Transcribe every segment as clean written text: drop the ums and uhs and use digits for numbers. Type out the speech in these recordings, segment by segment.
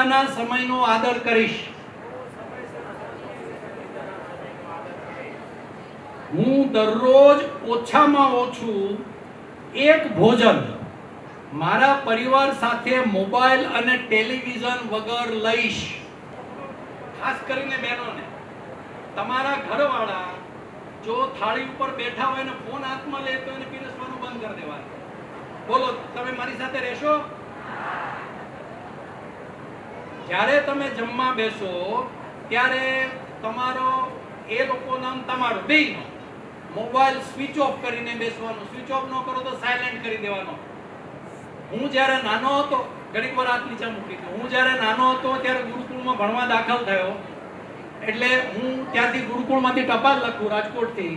બધાના સમયનો આદર કરીશ. હું દરરોજ ઓછામાં ઓછું એક ભોજન મારા પરિવાર સાથે મોબાઈલ અને ટેલિવિઝન વગર લઈશ. ખાસ કરીને બહેનોને, તમારા ઘરવાળા જો થાળી ઉપર બેઠા હોય ને ફોન હાથમાં લે તો એને પીરસવાનું બંધ કરી દેવાનું. બોલો, તમે મારી સાથે રહેશો? જ્યારે તમે જમવા બેસો ત્યારે તમારો એ લોકોના તમારો બેયનો મોબાઈલ સ્વિચ ઓફ કરીને બેસવાનો. સ્વિચ ઓફ ન કરો તો સાયલેન્ટ કરી દેવાનો. હું જ્યારે નાનો હતો, ઘડીક વાર હાથ નીચે મૂકી દો, હું જ્યારે નાનો હતો ત્યારે ગુરુકુળમાં ભણવા દાખલ થયો. એટલે હું ત્યાંથી ગુરુકુળમાંથી ટપાલ લખું રાજકોટથી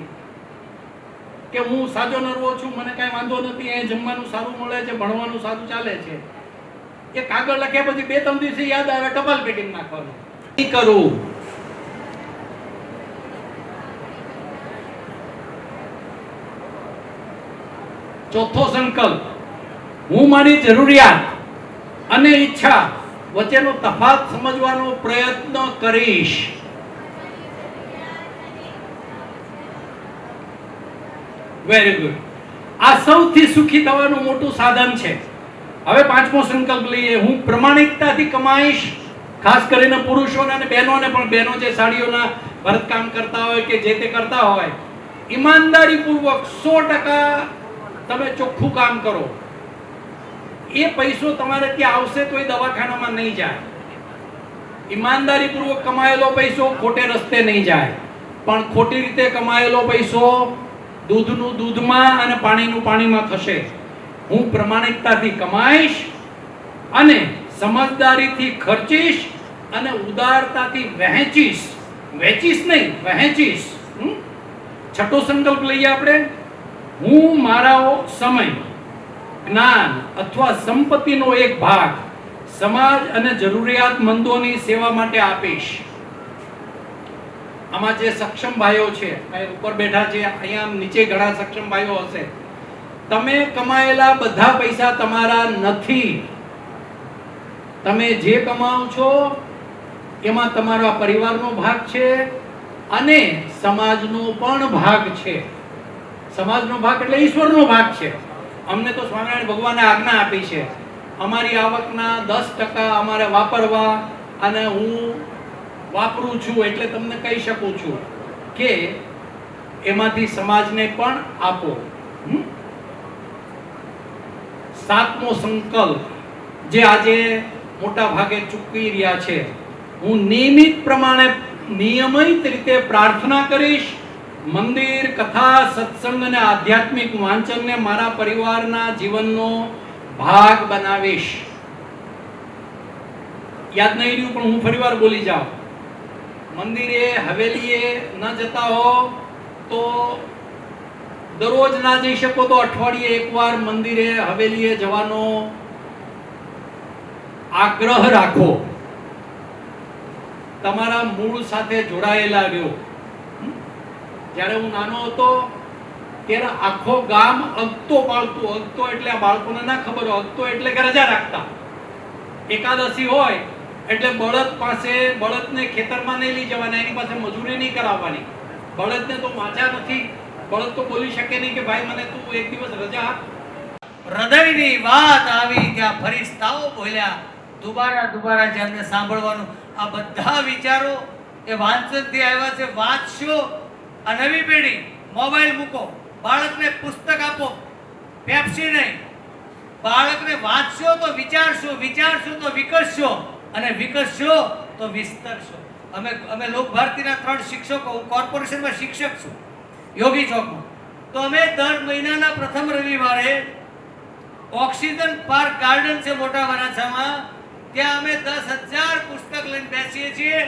કે હું સાજો નરવો છું, મને કાંઈ વાંધો નથી, અહીં જમવાનું સારું મળે છે, ભણવાનું સારું ચાલે છે. એ કાગળ લખ્યા પછી 2-3 દિવસે યાદ આવે ટપાલ પેટીમાં નાખવાનું. નહીં કરું. ચોથો સંકલ્પ, હું મારી જરૂરિયાત અને ઈચ્છા વચ્ચેનો તફાત સમજવાનો પ્રયત્ન કરીશ. Very good. આ સૌથી સુખી થવાનું મોટું સાધન છે. હવે પાંચમો સંકલ્પ લઈએ, હું પ્રમાણિકતાથી કમાઈશ. ખાસ કરીને પુરુષોને અને બહેનોને પણ, બહેનો જે સાડીઓના ભરતકામ કરતા હોય કે જે તે કરતા હોય, ઈમાનદારીપૂર્વક 100% તમે ચોખ્ખું કામ કરો. એ પૈસો તમારે ત્યાં આવશે તો એ દવાખાનામાં નહીં જાય. ઈમાનદારીપૂર્વક કમાયેલો પૈસો ખોટે રસ્તે નહીં જાય. પણ ખોટી રીતે કમાયેલો પૈસો દૂધનું દૂધમાં અને પાણીનું પાણીમાં થશે. હું પ્રમાણિકતાથી કમાઈશ અને સમજદારીથી ખર્ચીશ અને ઉદારતાથી વહેંચીશ. વેચીશ નહીં, વહેંચીશ. છઠ્ઠો સંકલ્પ લઈએ આપણે, હું મારો સમય, જ્ઞાન અથવા સંપત્તિનો એક ભાગ સમાજ અને જરૂરિયાતમંદોની સેવા માટે આપીશ. આમાં જે સક્ષમ ભાઈઓ છે, ઉપર બેઠા છે, અહીંયા નીચે ઘણા સક્ષમ ભાઈઓ હશે. તમે કમાયેલા બધા પૈસા તમારા નથી. તમે જે કમાઓ છો એમાં તમારા પરિવારનો ભાગ છે અને સમાજનો પણ ભાગ છે. સમાજનો ભાગ એટલે ઈશ્વરનો ભાગ છે. અમને તો સ્વામિનારાયણ ભગવાને આજ્ઞા આપી છે, અમારી આવકના 10% અમારે વાપરવા, અને હું વાપરું છું એટલે તમને કહી શકું છું કે એમાંથી સમાજને પણ આપો. સાતમો સંકલ્પ, જે આજે મોટા ભાગે ચૂકવી રહ્યા છે, હું નિયમિત રીતે પ્રાર્થના કરીશ. મંદિર, કથા, સત્સંગ અને આધ્યાત્મિક વાંચનને મારા પરિવારના જીવનનો ભાગ બનાવીશ. યાદ નહીં રહ્યું પણ હું ફરીવાર બોલી જાઉં. મંદિરે, હવેલીએ ન જતા હો તો દરરોજ ના જઈ શકો તો અઠવાડિયે એકવાર મંદિરે, હવેલીએ જવાનો આગ્રહ રાખો. તમારા મૂળ સાથે જોડાયેલા રહ્યો. જ્યારે હું નાનો હતો ત્યારે આખો ગામ અગતો પાળતું. અગતો એટલે આ બાળકોને ના ખબર હોય, અગતો એટલે કે રજા રાખતા. એકાદશી હોય એટલે બળદ પાસે, બળદને ખેતરમાં નહીં લઈ જવાના, એની પાસે મજૂરી નહીં કરાવવાની. બળદને તો વાંચા નથી, બળદ તો બોલી શકે નહીં કે ભાઈ મને તું એક દિવસ રજા આપ. હૃદયની વાત આવી ત્યાં ફરિશ્તાઓ બોલ્યા. દુબારા જેમને સાંભળવાનું. આ બધા વિચારો એ વાંચનથી આવ્યા છે. વાંચશો. આ નવી પેઢી મોબાઈલ મૂકો, બાળકને પુસ્તક આપો, પેપ્સી નહીં. બાળકને વાંચશો તો વિચારશો, વિચારશો તો વિકસશો, અને વિકસશો તો વિસ્તરશો. અમે લોક ભારતીના 3 શિક્ષકો, હું કોર્પોરેશનમાં શિક્ષક છું યોગી ચોકમાં. તો અમે દર મહિનાના પ્રથમ રવિવારે ઓક્સિજન પાર્ક ગાર્ડન છે મોટા વરાછામાં, ત્યાં અમે 10,000 પુસ્તક લઈને બેસીએ છીએ.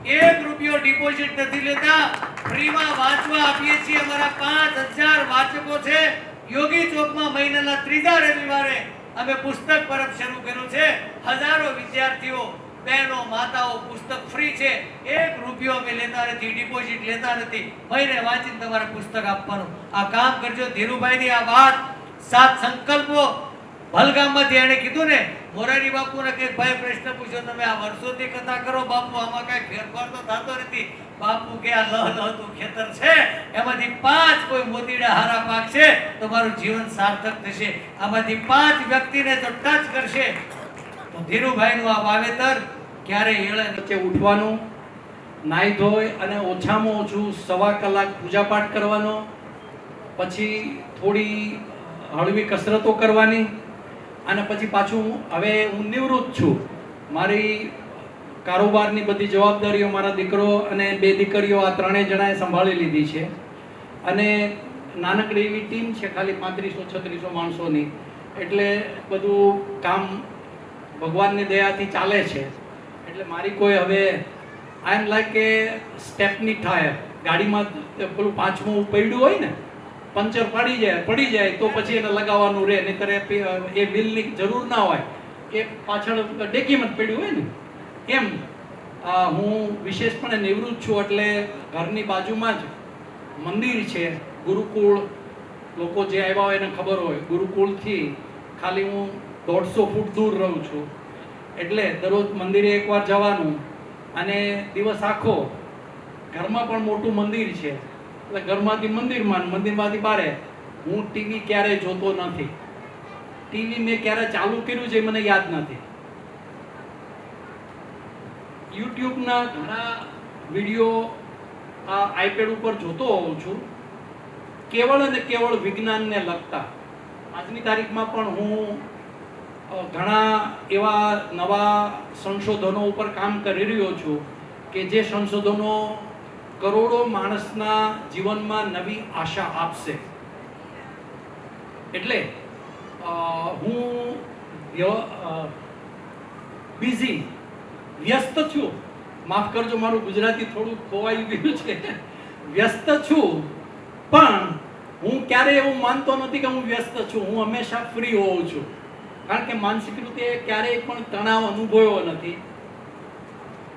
1 રૂપિયો ડિપોઝિટ નથી લેતા, ફ્રીમાં વાંચવા આપીએ છીએ. અમારા 5,000 વાચકો છે. યોગી ચોકમાં મહિનાના 3જા રવિવારે અમે પુસ્તક પરબ શરૂ કર્યું છે. હજારો વિદ્યાર્થીઓ, બહેનો, માતાઓ, પુસ્તક ફ્રી છે. 1 રૂપિયો અમે લેતા નથી, ડિપોઝિટ લેતા નથી. મહિને વાંચીને તમારે પુસ્તક આપવાનું. આ કામ કરજો. ધીરુભાઈની આ વાત, 7 સંકલ્પો ભલગામમાંથી એણે કીધું ને મોરારી બાપુને કંઈક ભાઈ પ્રશ્ન પૂછ્યો, તમે આ વર્ષોથી કથા કરો બાપુ, આમાં કઈ ફેરફાર તો થતો નથી. બાપુ કે આ લહતું ખેતર છે, એમાંથી 5 કોઈ મોતીડા હારા પાકશે તો મારું જીવન સાર્થક થશે. આમાંથી 5 વ્યક્તિને જો ટચ કરશે તો ધીરુભાઈનું આ વાવેતર ક્યારેય એળે વચ્ચે ઉઠવાનું, નાહી ધોઈ અને ઓછામાં ઓછું 1.25 કલાક પૂજાપાઠ કરવાનો, પછી થોડી હળવી કસરતો કરવાની, અને પછી પાછું હવે હું નિવૃત્ત છું. મારી કારોબારની બધી જવાબદારીઓ મારા દીકરો અને 2 દીકરીઓ આ 3 જણાએ સંભાળી લીધી છે. અને નાનકડી એવી ટીમ છે, ખાલી 3500-3600 માણસોની, એટલે બધું કામ ભગવાનની દયાથી ચાલે છે. એટલે મારી કોઈ હવે આઈ એમ લાઈક એ સ્ટેપની ટાયર, ગાડીમાં પેલું 5મું પડ્યું હોય ને, પંચર પડી જાય તો પછી એને લગાવવાનું રહે, નહીંતર એ વ્હીલની જરૂર ના હોય, એ પાછળ ડેકીમાં જ પડ્યું હોય ને. એમ હું વિશેષપણે નિવૃત્ત છું, એટલે ઘરની બાજુમાં જ મંદિર છે, ગુરુકુળ. લોકો જે આવ્યા હોય એને ખબર હોય, ગુરુકુળથી ખાલી હું 150 ફૂટ દૂર રહું છું. એટલે દરરોજ મંદિરે એકવાર જવાનું, અને દિવસ આખો ઘરમાં પણ મોટું મંદિર છે, એટલે ઘરમાંથી મંદિરમાં, મંદિરમાંથી બારે. હું ટીવી ક્યારેય જોતો નથી. ટીવી મેં ક્યારે ચાલુ કર્યું છે મને યાદ નથી. યુટ્યુબના ઘણા વિડીયો આ આઈપેડ ઉપર જોતો હોઉં છું, કેવળ અને કેવળ વિજ્ઞાનને લગતા. આજની તારીખમાં પણ હું ઘણા એવા નવા સંશોધનો ઉપર કામ કરી રહ્યો છું કે જે સંશોધનો કરોડો માણસના જીવનમાં નવી આશા આપશે. એટલે હું વ્યસ્ત છું. માફ કરજો, મારું ગુજરાતી થોડું ખોવાઈ ગયું છે. વ્યસ્ત છું, પણ હું ક્યારેય એવું માનતો નથી કે હું વ્યસ્ત છું. હું હંમેશા ફ્રી હોઉં છું, કારણ કે માનસિક રીતે ક્યારેય પણ તણાવ અનુભવ્યો નથી.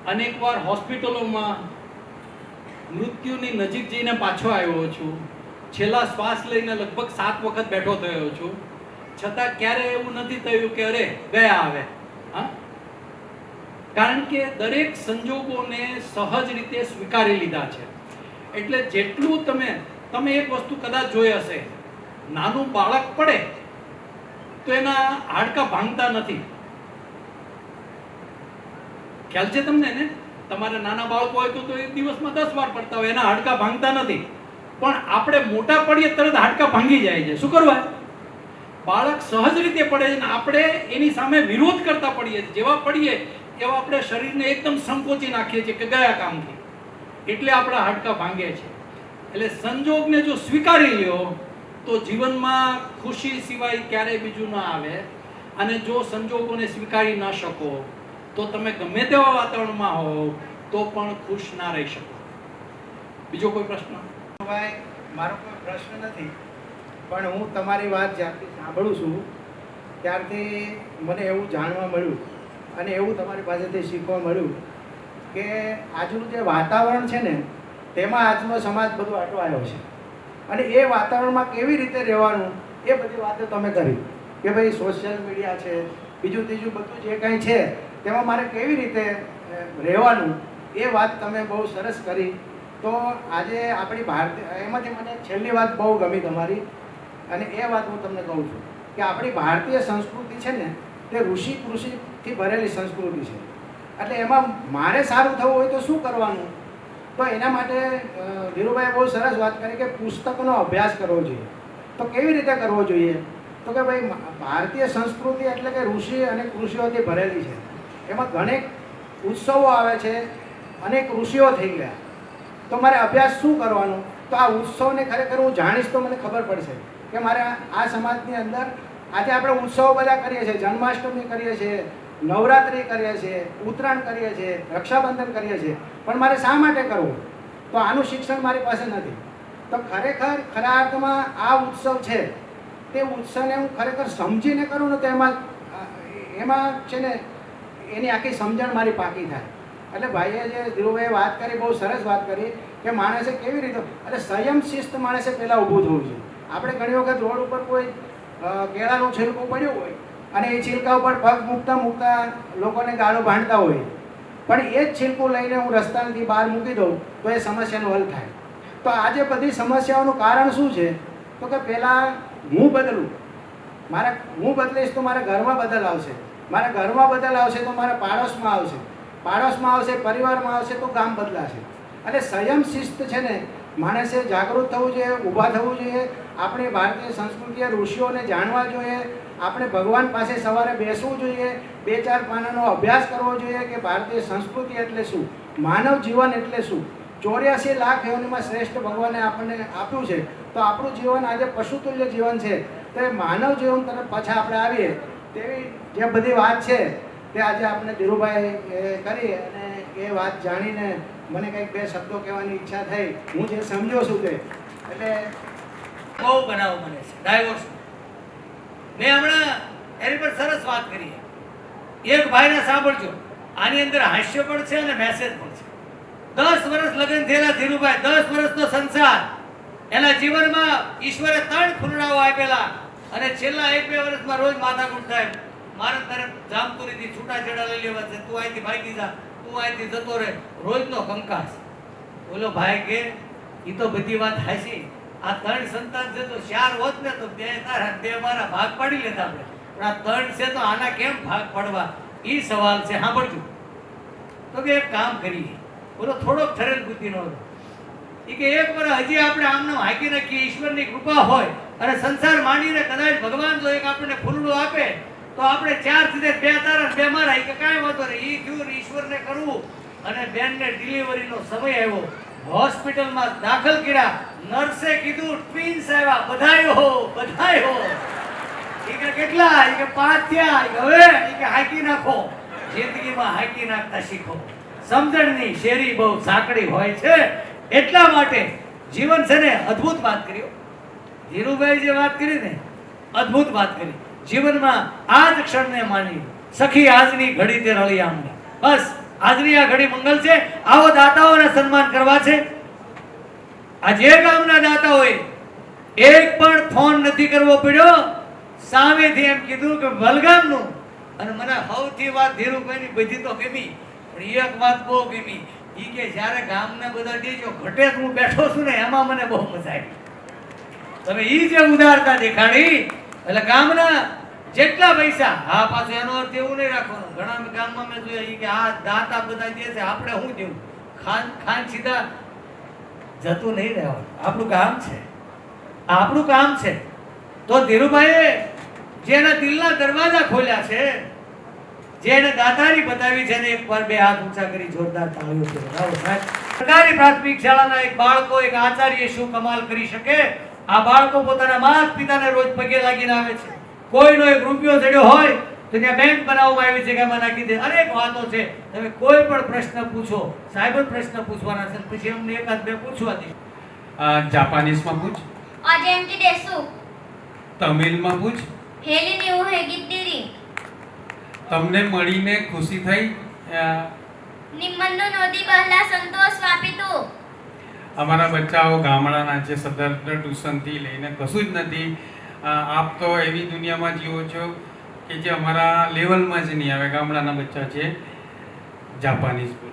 અનેકવાર હોસ્પિટલોમાં મૃત્યુની નજીક જઈને પાછો આવ્યો છું. છેલ્લા શ્વાસ લઈને લગભગ 7 વખત બેઠો થયો છું, છતાં ક્યારેય એવું નથી થયું કે અરે ગયા આવે. હા, કારણ કે દરેક સંજોગોને સહજ રીતે સ્વીકારી લીધા છે. એટલે જેટલું તમે એક વસ્તુ કદાચ જોઈ હશે, નાનું બાળક પડે તો એના હાડકા ભાંગતા નથી. ખ્યાલ છે તમને ને? તમારે નાના બાળકો હોય તો એક દિવસમાં 10 વાર પડતા હોય, એના હાડકા ભાંગતા નથી. પણ આપણે મોટા પડીએ તરત હાડકા ભાંગી જાય છે. શું કરવા? બાળક સહજ રીતે પડે છે ને આપણે એની સામે વિરોધ કરતા પડીએ છીએ. જેવા પડીએ એવા આપણે શરીરને એકદમ સંકોચી નાખીએ છીએ કે ગયા કામથી, એટલે આપણા હાડકા ભાંગે છે. એટલે સંજોગને જો સ્વીકારી લ્યો તો જીવનમાં ખુશી સિવાય ક્યારેય બીજું ના આવે. અને જો સંજોગોને સ્વીકારી ન શકો તો તમે ગમે તેવા વાતાવરણમાં હો તો પણ ખુશ ના રહી શકો. બીજો કોઈ પ્રશ્ન? ભાઈ, મારો કોઈ પ્રશ્ન નથી, પણ હું તમારી વાત જ્યારથી સાંભળું છું ત્યારથી મને એવું જાણવા મળ્યું અને એવું તમારી પાસેથી શીખવા મળ્યું કે આજનું જે વાતાવરણ છે ને તેમાં આજનો સમાજ બધો અટવાયો છે. અને એ વાતાવરણમાં કેવી રીતે રહેવાનું એ બધી વાતો તમે કરી કે ભાઈ સોશિયલ મીડિયા છે, બીજું ત્રીજું બધું જે કંઈ છે તેમાં મારે કેવી રીતે રહેવાનું એ વાત તમે બહુ સરસ કરી. તો આજે આપણી ભારતીય, એમાંથી મને છેલ્લી વાત બહુ ગમી તમારી, અને એ વાત હું તમને કહું છું કે આપણી ભારતીય સંસ્કૃતિ છે ને તે ઋષિ કૃષિથી ભરેલી સંસ્કૃતિ છે. એટલે એમાં મારે સારું થવું હોય તો શું કરવાનું? તો એના માટે ધીરુભાઈએ બહુ સરસ વાત કરી કે પુસ્તકનો અભ્યાસ કરવો જોઈએ. તો કેવી રીતે કરવો જોઈએ? તો કે ભાઈ ભારતીય સંસ્કૃતિ એટલે કે ઋષિ અને કૃષિઓથી ભરેલી છે. એમાં ઘણી ઉત્સવો આવે છે, અનેક ઋષિઓ થઈ ગયા. તો મારે અભ્યાસ શું કરવાનો? તો આ ઉત્સવને ખરેખર હું જાણીશ તો મને ખબર પડશે કે મારે આ સમાજની અંદર આજે આપણે ઉત્સવો બધા કરીએ છીએ, જન્માષ્ટમી કરીએ છીએ, નવરાત્રિ કરીએ છીએ, ઉત્તરાયણ કરીએ છીએ, રક્ષાબંધન કરીએ છીએ, પણ મારે શા માટે કરવું? તો આનું શિક્ષણ મારી પાસે નથી. તો ખરેખર ખરા અર્થમાં આ ઉત્સવ છે તે ઉત્સવને હું ખરેખર સમજીને કરું ને તો એમાં છે ને એની આખી સમજણ મારી પાકી થાય. એટલે ભાઈએ જે ધીરુભાઈએ વાત કરી બહુ સરસ વાત કરી કે માણસે કેવી રીતે, એટલે સંયમ શિસ્ત માણસે પહેલાં ઊભું થવું જોઈએ. આપણે ઘણી વખત રોડ ઉપર કોઈ કેળાનું છિલકું પડ્યું હોય અને એ છિલકા ઉપર પગ મૂકતા મૂકતા લોકોને ગાળો ભાંડતા હોય, પણ એ જ છિલકું લઈને હું રસ્તાથી બહાર મૂકી દઉં તો એ સમસ્યાનો હલ થાય. તો આજે બધી સમસ્યાઓનું કારણ શું છે? તો કે પહેલાં હું બદલું, હું બદલીશ તો મારા ઘરમાં બદલ આવશે, મારા ઘરમાં બદલ આવશે તો મારા પાડોશમાં આવશે, પાડોશમાં આવશે, પરિવારમાં આવશે તો ગામ બદલાશે. અને સંયમ શિસ્ત છે ને, માણસે જાગૃત થવું જોઈએ, ઊભા થવું જોઈએ. આપણે ભારતીય સંસ્કૃતિએ ઋષિઓને જાણવા જોઈએ. આપણે ભગવાન પાસે સવારે બેસવું જોઈએ, 2-4 પાનાનો અભ્યાસ કરવો જોઈએ કે ભારતીય સંસ્કૃતિ એટલે શું, માનવ જીવન એટલે શું. 84 લાખ યોનિમાં શ્રેષ્ઠ ભગવાને આપણને આપ્યું છે, તો આપણું જીવન આજે પશુતુલ્ય જીવન છે. તો એ માનવ જીવન તરફ પાછા આપણે આવીએ તેવી જે બધી વાત છે તે આજે આપણે ધીરુભાઈ કરી, અને એ વાત જાણીને મને કંઈક 2 શબ્દો કહેવાની ઈચ્છા થઈ. હું જે સમજો છું તે એટલે બહુ બનાવ બને છે ડાયવોર્સ. મેં હમણાં એની પર સરસ વાત કરી. એક ભાઈને સાંભળજો, આની અંદર હાસ્ય પણ છે અને મેસેજ પણ છે. 10 વર્ષ લગ્ન થયેલા ધીરુભાઈ, 10 વર્ષનો સંસાર, એના જીવનમાં ઈશ્વરે 3 ખુરડાઓ આપેલા, અને છેલ્લા 1-2 વર્ષમાં રોજ માથાકૂટ થાય. મારે તારે જામતુરીથી છૂટાછેડા લઈ લેવા છે, તું અહીંથી ભાગી જા, તું અહીંથી જતો રહે, રોજનો કંકાસ. બોલો ભાઈ કે એ તો બધી વાત હાચી, આ 3 સંતાન છે તો 4 હોત ને તો 2 તારા 2 મારા ભાગ પાડી લેતા આપણે, પણ આ 3 છે તો આના કેમ ભાગ પડવા? એ સવાલ છે. સાંભળજો. તો કે એક કામ કરીએ, બોલો થોડોક ઠરેલ બુદ્ધિનો હતો. એ કે એક વાર હજી આપણે આમનામ હાકી નાખીએ, ઈશ્વરની કૃપા હોય અને સંસાર માંડીને કદાચ ભગવાન જો એક આપણને ફૂલડું આપે તો આપણે 4 સીધે 2 તારા 2 મારા, કે કાંઈ વાંધો નહીં, એ થયું ઈશ્વરને કરવું. અને બેનને ડિલિવરીનો સમય આવ્યો, હોસ્પિટલમાં દાખલ કર્યા, નર્સે કીધું ટ્વિન્સ આવ્યા, બધાય હો. એ કે કેટલા? એ કે 5 થયા. હવે એ કે હાકી નાખો, જિંદગીમાં હાકી નાખતા શીખો. સમજણની શેરી બહુ સાંકડી હોય છે, એટલા માટે જીવન છે ને અદ્ભુત વાત કરી. ધીરુભાઈ જે વાત કરી ને, અદ્ભુત વાત કરી. જીવનમાં આ જ ક્ષણને માની, સખી આજની ઘડી તે રળી આમને. બસ આજની આ ઘડી મંગલ છે. આવો દાતાઓને સન્માન કરવા છે. આ જે ગામના દાતા હોય, એક પણ ફોન નથી કરવો પડ્યો, સામેથી એમ કીધું કે વલગામનું. અને મને સૌથી વાત ધીરુભાઈની બધી તો ગમી, પણ એક વાત બહુ ગમી. ઈ કે જ્યારે ગામના બધા દેજો ઘટે હું બેઠો છું ને, એમાં મને બહુ મજા આવી. તમે ઈ જે ઉદારતા દેખાડી, એટલે ગામના જેટલા પૈસા, હા પાછું એનો અર્થ એવું નહીં રાખવાનો. ઘણા ગામમાં મેં જોયા ઈ કે આ દાતા બધા દે છે, આપણે શું દેવું? ખાન સીધા જતું નહીં રહેવાનું. આપણું કામ છે, આપણું કામ છે. તો ધીરુભાઈએ જેના દિલના દરવાજા ખોલ્યા છે, જેને દાતારી બતાવી છે ને, એક વાર 2 હાથ ઊંચા કરી જોરદાર તાળીઓ બજાવો સાહેબ. સરકારી પ્રાથમિક શાળાના એક બાળકો, એક આચાર્ય શું કમાલ કરી શકે. આ બાળકો પોતાના માતા પિતાને રોજ પગે લાગીને આવે છે. કોઈનો 1 રૂપિયો જડ્યો હોય તો ત્યાં બેંક બનાવવામાં આવી છે કે એમાં નાખી દે. અનેક વાતો છે. તમે કોઈ પણ પ્રશ્ન પૂછો, સાહેબ જ પ્રશ્ન પૂછવાના છે, પછી એમને 1-2 પૂછવા દે. જાપાનીઝમાં પૂછ, અજેન્ટી દેસુ તમિલમાં પૂછ. હેલી નેવું હે ગિદ્દીરી તમને મળીને ખુશી થઈ. નિમ્મન્નુ નોદી બહલા સંતોષ વાપિતું. અમારા બચ્ચાઓ ગામડાના છે, સદર ટ્યુશનથી લઈને કશું જ નથી. આપ તો એવી દુનિયામાં જીવો છો કે જે અમારા લેવલમાં જ નહીં આવે. ગામડાના બચ્ચા છે. જાપાનીઝ બોલ.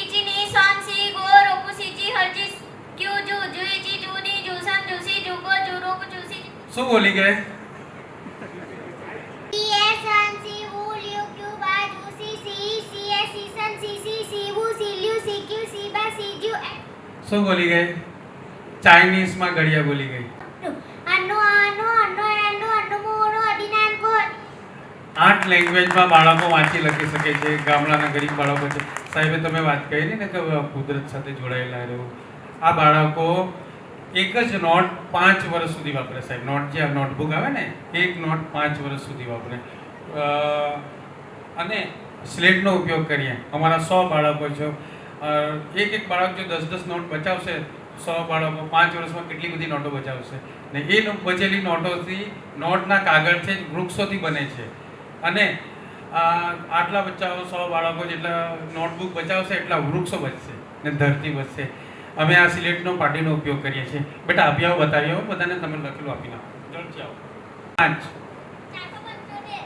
ઇચિની સાંસી ગો રોકુસીચી હરજી ક્યુ જુ જુઈચી જુની જુસન જુસી જુકો જુરોક જુસી. શું બોલી ગયે? સાંસી ઉ લ્યુ ક્યુ બા જુસી સી સી એ સીસન સીસી સીવુ સીલ્યુ સીક્યુ સીબા સીજુ. શું બોલી ગઈ? ચાઇનીઝમાં ઘડિયા બોલી ગઈ. અન્નો અન્નો અન્નો અન્નો અન્નો મોનો અડિનાન કોટ. 8 લેંગ્વેજમાં બાળકો વાંચી લખી શકે છે. ગામડાના ગરીબ બાળકો છે. સાહેબે તમે વાત કરી ને કે કુદરત સાથે જોડાયેલા રહેવું. આ બાળકો એક જ નોટ 5 વર્ષ સુધી વાપરે. સાહેબ નોટ, જે નોટબુક આવે ને, એક નોટ 5 વર્ષ સુધી વાપરે. અને સ્લેટનો ઉપયોગ કરીએ. અમારા 100 બાળકો છે. એક બાળક જો 10 નોટ બચાવશે, 100 બાળકો 5 વર્ષમાં કેટલી બધી નોટો બચાવશે. ને એ બચેલી નોટોથી, નોટના કાગળથી વૃક્ષોથી બને છે. અને આટલા બચ્ચાઓ 100 બાળકો જેટલા નોટબુક બચાવશે એટલા વૃક્ષો બચશે ને ધરતી બચશે. અમે આ સિલેટનો પાટીનો ઉપયોગ કરીએ છીએ. બેટા આપી આવો, બતાવી આવો બધાને. તમે લખેલું આપી નાખો. જલ્દી આવો. 5 475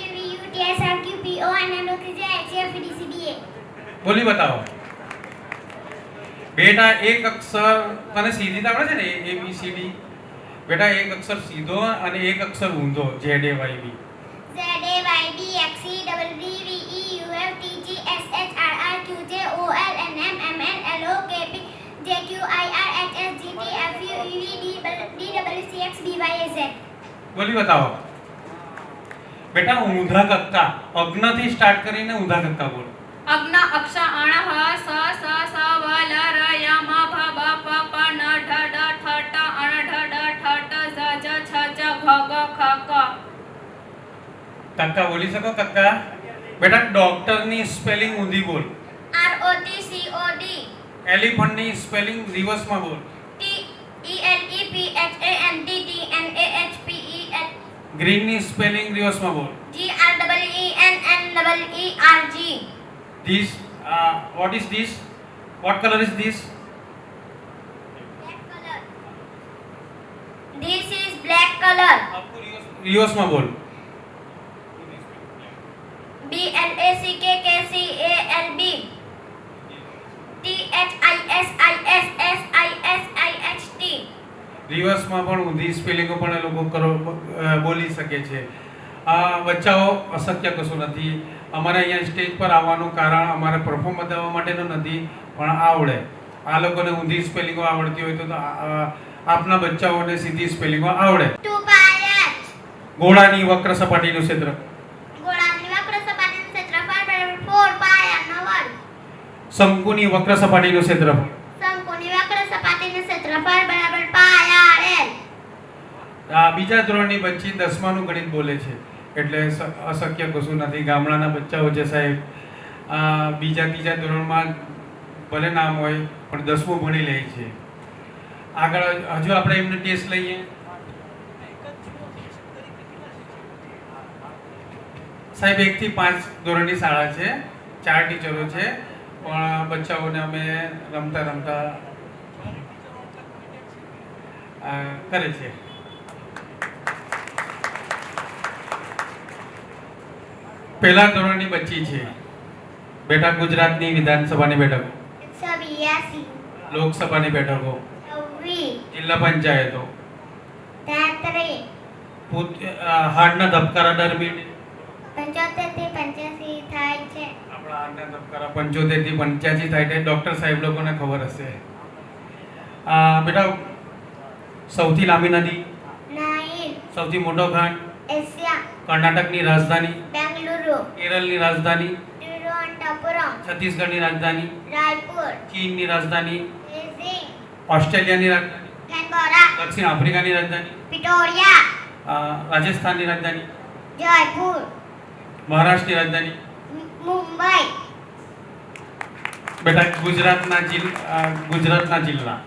PQRSSTUVUTSRQPONNOQQRHFDCBA. બોલી બતાવો બેટા એક અક્ષર તને સીધી તો આવડે છે ને ABCD બેટા એક અક્ષર સીધો અને એક અક્ષર ઊંધો ZAYB ZDYDXCWVEUFTGSHRRQJOLNMMNLOKPJQIRHSGTFUEVDWCXBYZ. બોલી બતાવો બેટા ઊંધા કક્કા અગ્નથી સ્ટાર્ટ કરીને ઊંધા કક્કા બોલ અગ્ન અક્ષ અણ હ સ સ સ વ લ ર ય મ ભ બ પ પ ન ઢ ડ ઠ ટ અણ ઢ ડ ઠ ટ ઝ ઝ છ ચ ઘ ગ ખ ક. કક્કા બોલી શકો કક્કા બેટા ડોક્ટરની સ્પેલિંગ ઊંધી બોલ ROTCOD એલિફન્ટની સ્પેલિંગ રિવર્સમાં બોલ TELEPHANTTNAHPEL ગ્રીનની સ્પેલિંગ રિવર્સમાં બોલ GREENNENNERG. This what is this what colour is this Black color. This is black color. રિવર્સમાં બોલ BLACKKCALB THISISSISIST. રિવર્સમાં પણ ઊંધી સ્પેલિંગો પણ એ લોકો બોલી શકે છે આ બચ્ચાઓ અશક્ય કશું નથી અમારે અહીંયા સ્ટેજ પર આવવાનું કારણ અમારે પરફોર્મ બતાવવા માટેનું નથી પણ આવડે આ લોકોને ઊંધી સ્પેલિંગો આવડતી હોય તો આપના બચ્ચાઓને સીધી સ્પેલિંગો આવડે 2 pi h. ઘોડાની વક્ર સપાટીનું ક્ષેત્ર ગોળાની વક્ર સપાટીનું ક્ષેત્રફળ બરાબર 4 pi r નો વર્ગ. શંકુની વક્ર સપાટીનું ક્ષેત્રફળ શંકુની વક્ર સપાટીનું ક્ષેત્રફળ બરાબર pi r l. આ બીજા ધોરણની બચ્ચી 10માનું ગણિત બોલે છે એટલે અશક્ય કશું નથી ગામડાના બચ્ચાઓ છે સાહેબ બીજા ત્રીજા ધોરણમાં ભલે નામ હોય પણ 10મું ભણી લે છે. આગળ હજુ આપણે એમને ટેસ્ટ લઈએ. સાહેબ 1 થી 5 ધોરણની શાળા છે, 4 ટીચરો છે, પણ બચ્ચાઓને અમે રમતા રમતા કરે છે. પહેલા ધોરણની બચ્ચી છે. બેઠક ગુજરાતની વિધાનસભાની બેઠકો, 182, લોકસભાની બેઠકો, 26, જિલ્લા પંચાયતો, 33, હાર્ટના ધબકારા દર મિનિટે 75 થી 85 થાય છે. આપણા હાર્ટના ધબકારા 75 થી 85 થાય છે. ડોક્ટર સાહેબ લોકોને ખબર હશે. બેટા સૌથી લાંબી નદી, 9, સૌથી મોટો ઘાટ, એશિયા, કર્ણાટકની રાજધાની, બેંગલુરુ, કેરળની રાજધાની, તિરુવનંતપુરમ, છત્તીસગઢની રાજધાની, રાયપુર, ચીનની રાજધાની, બેઇજિંગ, ઓસ્ટ્રેલિયાની રાજધાની, કેનબરા, દક્ષિણ આફ્રિકાની રાજધાની, પ્રિટોરિયા, રાજસ્થાનની રાજધાની, જયપુર, મહારાષ્ટ્રની રાજધાની. મુંબઈ, બેટા ગુજરાતના જિલ્લા,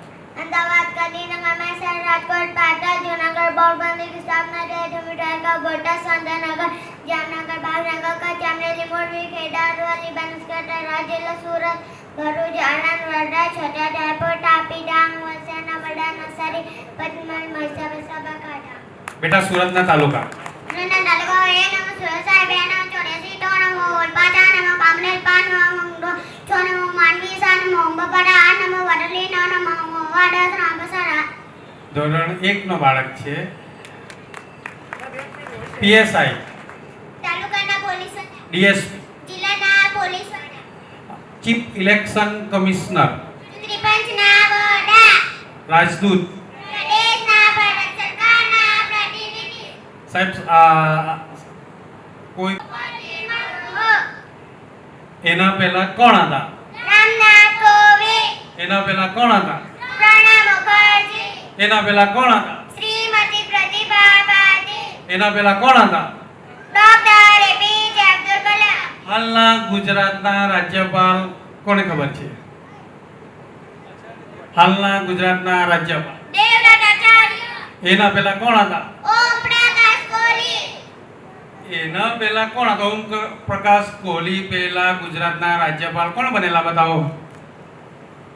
અમદાવાદ, ગાંધીનગર, મહેસાણા, રાજકોટ, પાટણ, જૂનાગઢ, પોરબંદર, વિસાવદર, રાજુલા, બોટાદ, સુરેન્દ્રનગર, જામનગર, ભાવનગર, કચ્છ, અમરેલી, મોરબી, ખેડા, અરવલ્લી, બનાસકાંઠા, રાજુલા, સુરત, ભરૂચ, આણંદ, વડોદરા, છોટા ઉદેપુર, તાપી, ડાંગ, વલસાડ, નર્મદા, નવસારી, પંચમહાલ, મહીસાગર, સાબરકાંઠા. બેટા સુરતના તાલુકા, સુરેન્દ્રનગર તાલુકો 1 નંબર, સુરસાઈ 2 number, 84 3 number, Olpad 4 number, Kamrej 5 number, 6 number, Mandvi 7 number, બપોરા 8 નંબર, વડોલી 9 નંબર, વાડા 3 નંબર. ધોરણ 1 નો બાળક છે. પીએસઆઈ, તાલુકાના પોલીસ ડીએસપી, જિલ્લાના પોલીસ ચીફ ઇલેક્શન કમિશનર, ચૂંટણી પંચના વડા, રાજદૂત. પ્રદેશના ભારત સરકારના પ્રતિનિધિ, સાહેબ કોઈ એના પહેલા કોણ હતા? રામનાથ કોવિંદ, એના પહેલા કોણ હતા? પ્રણવ મુખર્જી, એના પહેલા કોણ હતા? શ્રીમતી પ્રતિભા પાટીલ, એના પહેલા કોણ હતા? ડોક્ટર એપીજે અબ્દુલ કલામ, હાલના ગુજરાતના રાજ્યપાલ કોને ખબર છે? હાલના ગુજરાતના રાજ્યપાલ દેવદત્ત આચાર્ય, એના પહેલા કોણ હતા? ઓમ પ્રકાશ કોહલી, એના પહેલા કોણ હતા? ઓમ પ્રકાશ કોહલી પહેલા ગુજરાતના રાજ્યપાલ કોણ બનેલા? બતાવો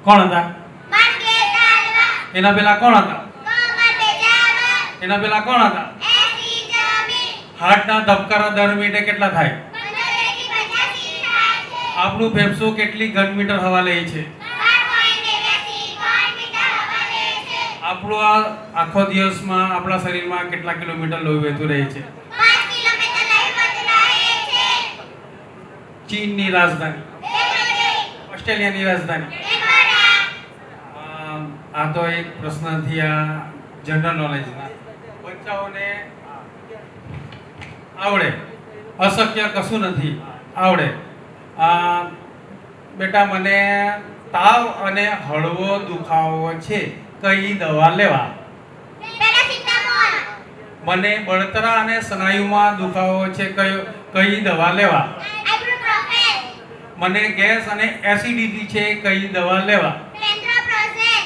કોણ હતા? મંગેશ એના પહેલા કોણ હતા? મોહમ્મદ બેજાવર, એના પહેલા કોણ હતા? એસી જમી, હાર્ટના ધબકારા દર મિનિટે કેટલા થાય? 15 થી 85 થાય છે. આપણું ફેફસું કેટલી ઘન મીટર હવા લે છે? 12.83 મીટર હવા લે છે. આપણું આખો દિવસમાં આપણા શરીરમાં કેટલા કિલોમીટર લોહી વહેતું રહે છે? 5 કિલોમીટર લઈ બદલાય છે. ચીનની રાજધાની, બેંગલુરુ, ઓસ્ટ્રેલિયાની રાજધાની. કેનબરા, આ તો એક પ્રશ્ન નથી, આ જનરલ નોલેજના. બચ્ચાઓને આવડે, અશક્ય કશું નથી, આવડે. બેટા મને તાવ અને હળવો દુખાવો છે, કઈ દવા લેવા? પેરાસિટામોલ, મને બળતરા અને સ્નાયુમાં દુખાવો છે, કઈ દવા લેવા? આઇબુપ્રોફેન, મને ગેસ અને એસિડિટી છે, કઈ દવા લેવા? પેન્ટ્રોપ્રોઝેન,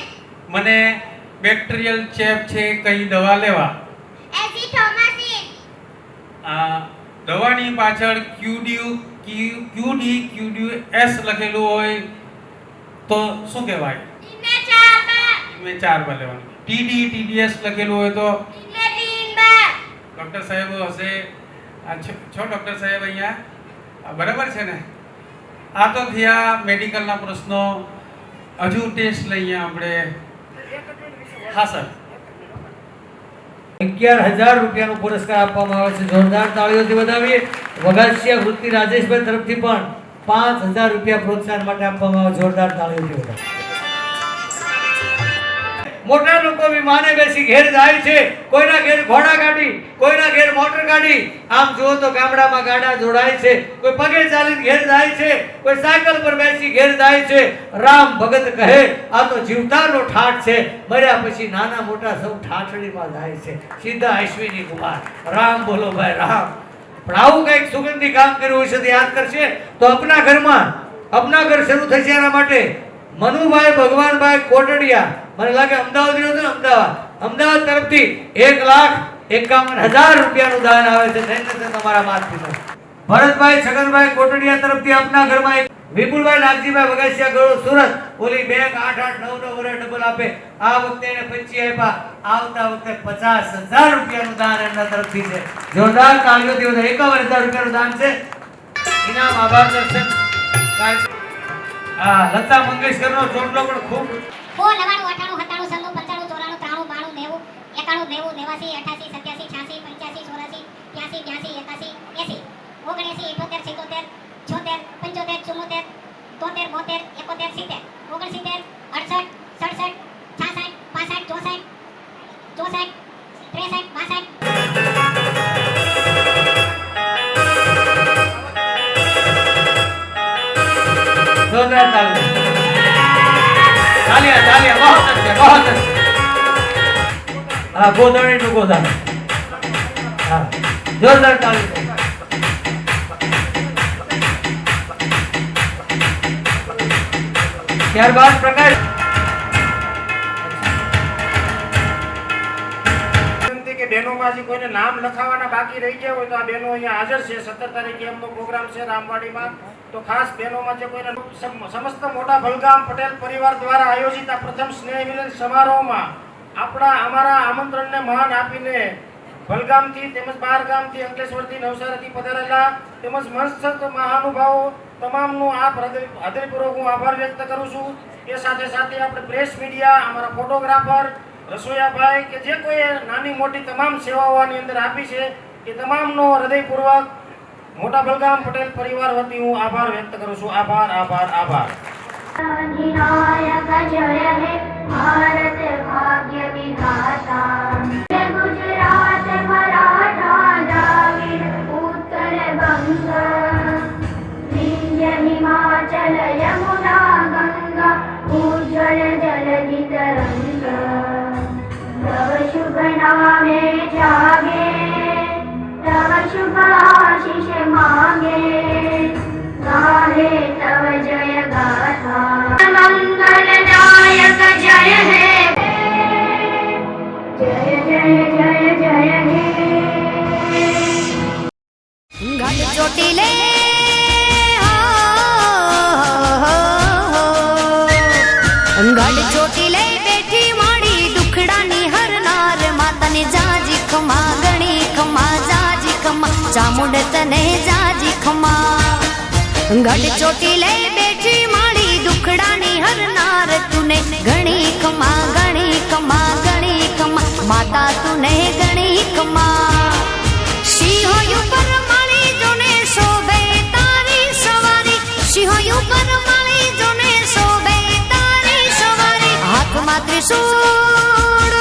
મને બેક્ટેરિયલ ચેપ છે, કઈ દવા લેવા? એઝિથ્રોમાઇસિન. દવાની પાછળ QDQS લખેલું હોય તો શું કહેવાય? ઇમેચારબાર, મેં 4 વાર લેવાનું. TDS લખેલું હોય તો? ઇમેટિનબાર. ડોક્ટર સાહેબ હશે, છો ડોક્ટર સાહેબ અહીંયા? બરાબર છે ને? આ તો થયા મેડિકલના પ્રશ્નો. હજુ ટેસ્ટ લઈએ આપણે. હા સર. 11,000 રૂપિયાનો પુરસ્કાર આપવામાં આવે છે. જોરદાર તાળીઓથી વધાવીએ. વગાસિયા વૃત્તિ રાજેશભાઈ તરફથી પણ 5,000 રૂપિયા પ્રોત્સાહન માટે આપવામાં આવે. જોરદાર તાળીઓથી વધાવીએ. મોટા લોકો વિમાને બેસી ઘેર જાય છે, કોઈના ઘેર ઘોડા ગાડી, કોઈના ઘેર મોટર ગાડી. આમ જુઓ તો ગામડામાં ગાડા જોડાય છે, કોઈ પગે ચાલીને ઘેર જાય છે, કોઈ સાયકલ પર બેસી ઘેર જાય છે. રામ ભગત કહે આ તો જીવતાનો ઠાઠ છે, મર્યા પછી નાના મોટા સૌ ઠાઠડીમાં જાય છે. સીધા અશ્વિની કુમાર. રામ બોલો ભાઈ રામ. પણ આવું કંઈક સુગંધી કામ કર્યું હશે તો યાદ કરશે તો અપના ઘરમાં અપના ઘર શરૂ થશે. એના માટે મનુભાઈ ભગવાનભાઈ કોટડિયા, મને લાગે અમદાવાદ રહ્યો હતો ને, અમદાવાદ તરફથી 1,51,000 રૂપિયાનું દાન આવે છે. ધન્ય તમારા માતૃ. ભરતભાઈ છગનભાઈ કોટડિયા તરફથી આપના ઘરમાં એક વિપુલભાઈ નાગજીભાઈ વગાસિયા ગળો સુરત, ઓલી બેંક 8-8-9 વર્ષ ડબલ આપે, આ વખતે એને 25 આપ્યા, આવતા વખતે 50,000 રૂપિયાનું દાન એમના તરફથી છે. જોરદાર તાળીઓથી 51,000 રૂપિયાનું દાન છે. ઇનામ આભાર દર્શન લતા મંગેશકરનો ચોટલો પણ ખૂબ 99 98 97 95 94 93 92 91 89 88 87 88 85 84 83 82 83 80 79 78 76 75 74 73 74 71 72 67 68 જોરદાર તાલિયા बहुत अच्छे. हाँ गोदावरी टू गोदान. हाँ जोरदार ताली. ત્યારબાદ પ્રકાશ કે બહેનોમાં હજી કોઈને નામ લખાવવાના બાકી રહી ગયા હોય તો આ બહેનો અહીંયા હાજર છે. 17 તારીખે એમનો પ્રોગ્રામ છે રામવાડીમાં. તો ખાસ બહેનોમાં જે કોઈને સમસ્ત મોટા ભલગામ પટેલ પરિવાર દ્વારા આયોજિત આ પ્રથમ સ્નેહ મિલન સમારોહમાં અમારા આમંત્રણને માન આપીને ભલગામથી તેમજ બહાર ગામથી અંકલેશ્વરથી નવસારીથી પધારેલા તેમજ મંચસ્થ મહાનુભાવો તમામનું આ હૃદયપૂર્વક હું આભાર વ્યક્ત કરું છું. એ સાથે સાથે આપણે પ્રેસ મીડિયા, અમારા ફોટોગ્રાફર, રસોઈયાભાઈ કે જે કોઈ નાની મોટી તમામ સેવાઓ આની અંદર આપી છે એ તમામનો હૃદયપૂર્વક મોટા બલગામ પટેલ પરિવાર વતી હું આભાર વ્યક્ત કરું છું. આભાર આભાર આભાર. अधिनायक जय हे भारत भाग्य विधाता जय गुजरात मराठा द्राविड उत्कल बंग विंध्य हिमाचल यमुना गंगा उज्जवल जलधि तरंग तव शुभ नामे जागे तव शुभ आशीष मांगे गाहे तव जय गाथा मंगलदायक जय हे जय जय जय जय हे घट ચોટીલે ઘટ ચોટીલે બેઠી માડી દુખડાની હરનાર માતાને જાજી ખમા ગણી ખમા જાજી ખમા ચામુંડ તને જાજી ખમા ગઢ ચોટીલે બેઠી માડી દુખડાની હરનાર તુને ઘણી ખમા ગણી ખમા ગણી ખમા માતા તુને ઘણી ખમા સિંહો ઉપર માળી જોને શોભે તારી સવારી સિંહો ઉપર માળી જોને શોભે તારી સવારી હાથમાં ત્રિશૂળ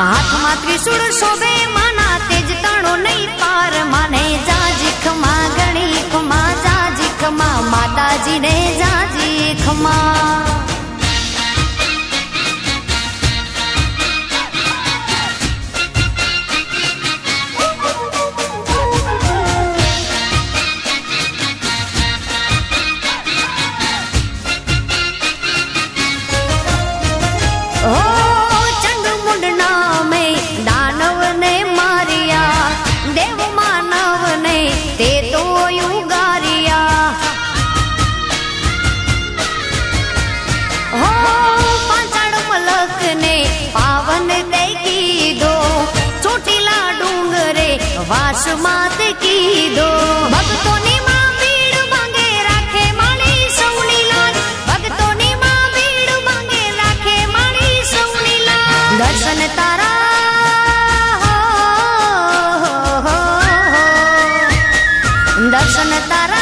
હાથમાં ત્રિશૂળ શોભે માના તેજ તાણો નહીં પાર માને જાજી ખમા ગણી ખમા જાજી ખમા માતાજીને જાજી ખમા વાસ માત કીધો ભક્તોની માં ભીડ માંગે રાખે માળી સૌની લાજ ભક્તોની માં ભીડ માંગે રાખે માળી સૌની લાજ દર્શન તારા દર્શન તારા